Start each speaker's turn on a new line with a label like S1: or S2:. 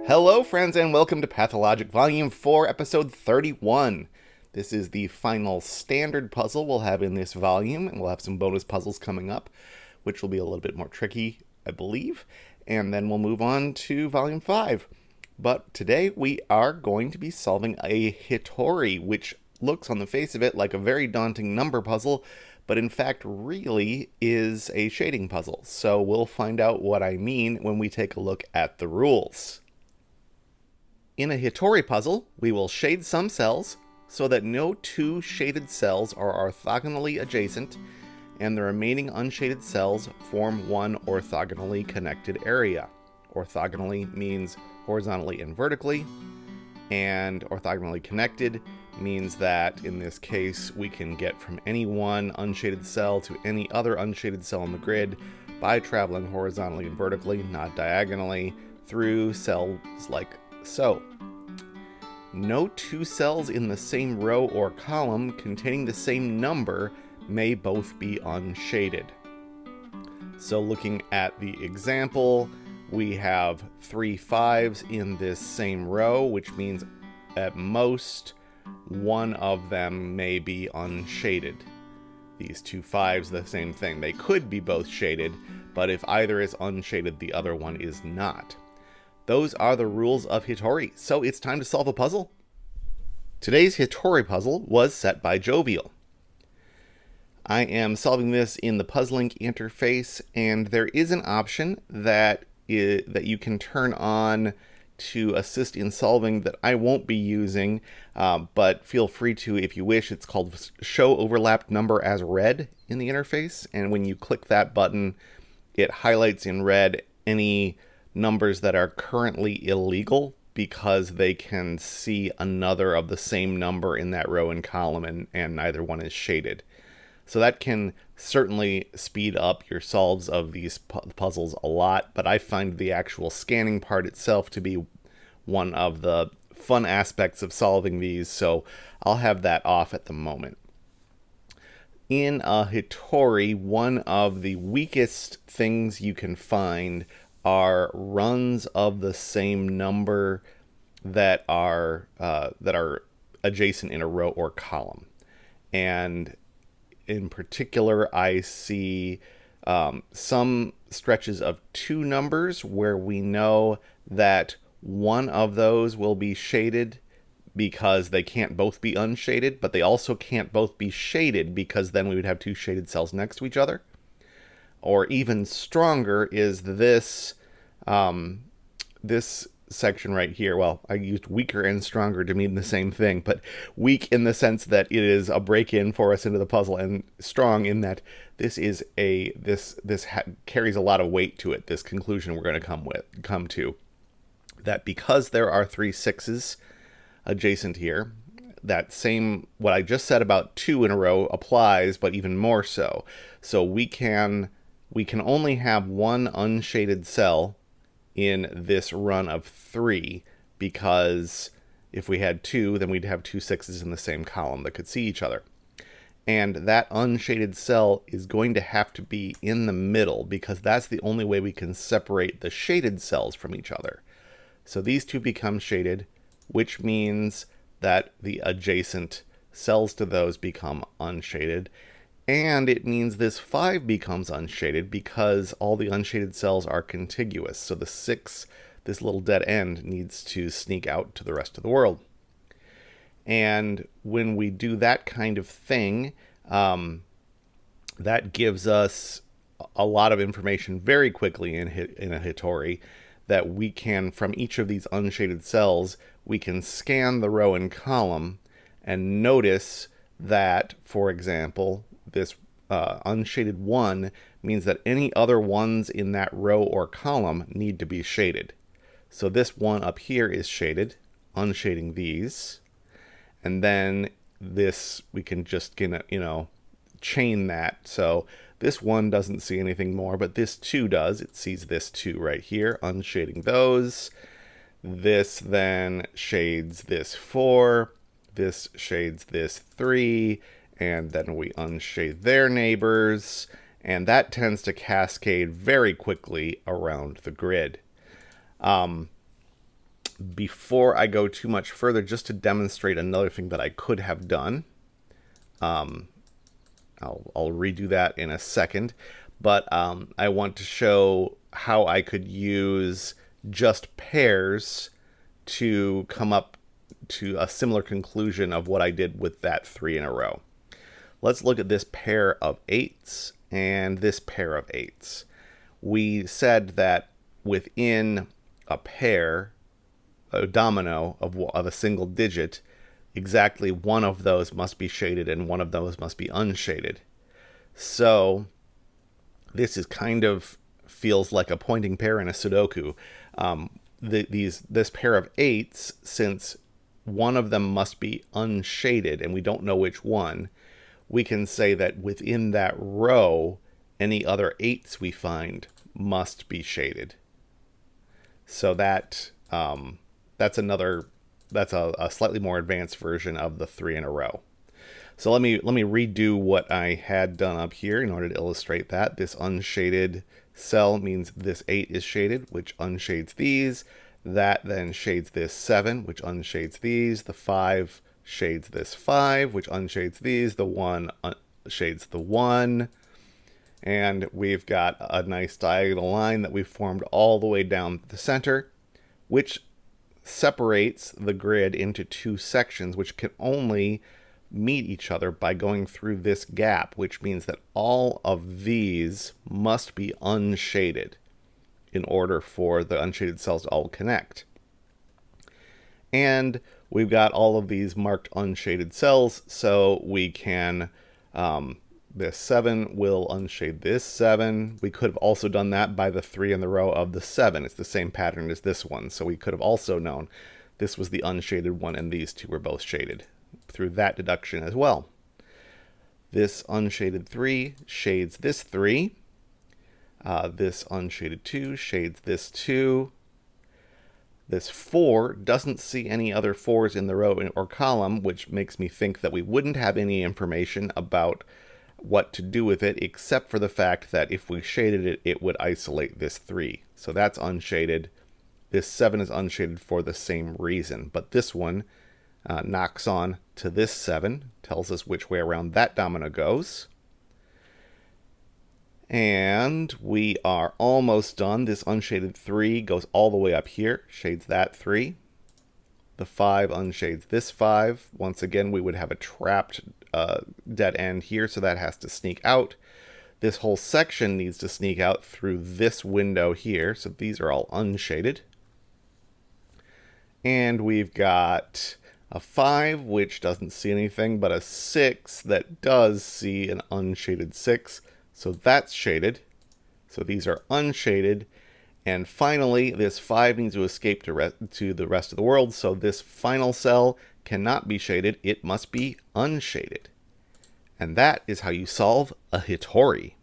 S1: Hello, friends, and welcome to Pathologic Volume 4, Episode 31. This is the final standard puzzle we'll have in this volume, and we'll have some bonus puzzles coming up, which will be a little bit more tricky, I believe, and then we'll move on to Volume 5. But today we are going to be solving a Hitori, which looks on the face of it like a very daunting number puzzle, but in fact really is a shading puzzle. So we'll find out what I mean when we take a look at the rules. In a Hitori puzzle, we will shade some cells so that no two shaded cells are orthogonally adjacent, and the remaining unshaded cells form one orthogonally connected area. Orthogonally means horizontally and vertically, and orthogonally connected means that, in this case, we can get from any one unshaded cell to any other unshaded cell on the grid by traveling horizontally and vertically, not diagonally, through cells like so. No two cells in the same row or column containing the same number may both be unshaded. So looking at the example, we have 3 5s in this same row, which means at most one of them may be unshaded. These 2 5s, the same thing. They could be both shaded, but if either is unshaded, the other one is not. Those are the rules of Hitori, so it's time to solve a puzzle. Today's Hitori puzzle was set by Jovial. I am solving this in the Puzzlink interface, and there is an option that you can turn on to assist in solving that I won't be using, but feel free to if you wish. It's called Show Overlapped Number as Red in the interface, and when you click that button, it highlights in red any numbers that are currently illegal because they can see another of the same number in that row and column, and neither one is shaded. So that can certainly speed up your solves of these puzzles a lot, but I find the actual scanning part itself to be one of the fun aspects of solving these, so I'll have that off at the moment. In a Hitori, one of the weakest things you can find are runs of the same number that are adjacent in a row or column. And in particular, I see some stretches of 2 numbers where we know that one of those will be shaded because they can't both be unshaded, but they also can't both be shaded because then we would have 2 shaded cells next to each other. Or even stronger is this this section right here. Well, I used weaker and stronger to mean the same thing, but weak in the sense that it is a break-in for us into the puzzle, and strong in that this is carries a lot of weight to it. This conclusion we're going to come to that because there are 3 6s adjacent here, that same what I just said about 2 in a row applies, but even more so. So we can only have one unshaded cell in this run of 3, because if we had 2, then we'd have 2 6s in the same column that could see each other. And that unshaded cell is going to have to be in the middle, because that's the only way we can separate the shaded cells from each other. So these 2 become shaded, which means that the adjacent cells to those become unshaded. And it means this 5 becomes unshaded because all the unshaded cells are contiguous. So the 6, this little dead end, needs to sneak out to the rest of the world. And when we do that kind of thing, that gives us a lot of information very quickly in a Hitori, that we can, from each of these unshaded cells, we can scan the row and column and notice that, for example, this unshaded 1 means that any other ones in that row or column need to be shaded. So this 1 up here is shaded, unshading these. And then this, we can just, chain that. So this 1 doesn't see anything more, but this 2 does. It sees this 2 right here, unshading those. This then shades this 4. This shades this 3. And then we unshade their neighbors, and that tends to cascade very quickly around the grid. Before I go too much further, just to demonstrate another thing that I could have done, I'll redo that in a second, but I want to show how I could use just pairs to come up to a similar conclusion of what I did with that 3 in a row. Let's look at this pair of 8s and this pair of 8s. We said that within a pair, a domino of a single digit, exactly one of those must be shaded and one of those must be unshaded. So this is kind of feels like a pointing pair in a Sudoku. This pair of 8s, since one of them must be unshaded and we don't know which one, we can say that within that row, any other 8s we find must be shaded. So that's a slightly more advanced version of the 3 in a row. So let me redo what I had done up here in order to illustrate that. This unshaded cell means this 8 is shaded, which unshades these. That then shades this 7, which unshades these. The 5 shades this 5, which unshades these. The 1 shades the 1. And we've got a nice diagonal line that we've formed all the way down the center, which separates the grid into 2 sections, which can only meet each other by going through this gap, which means that all of these must be unshaded in order for the unshaded cells to all connect. And we've got all of these marked unshaded cells, so we can, this 7 will unshade this 7. We could have also done that by the 3 in the row of the 7. It's the same pattern as this one, so we could have also known this was the unshaded one and these two were both shaded through that deduction as well. This unshaded 3 shades this 3. This unshaded 2 shades this 2. This 4 doesn't see any other 4s in the row or column, which makes me think that we wouldn't have any information about what to do with it, except for the fact that if we shaded it, it would isolate this 3. So that's unshaded. This 7 is unshaded for the same reason, but this one knocks on to this 7, tells us which way around that domino goes. And we are almost done. This unshaded 3 goes all the way up here, shades that 3. The 5 unshades this 5. Once again, we would have a trapped dead end here, so that has to sneak out. This whole section needs to sneak out through this window here, so these are all unshaded. And we've got a 5, which doesn't see anything, but a 6 that does see an unshaded 6. So that's shaded. So these are unshaded. And finally, this 5 needs to escape to the rest of the world. So this final cell cannot be shaded. It must be unshaded. And that is how you solve a Hitori.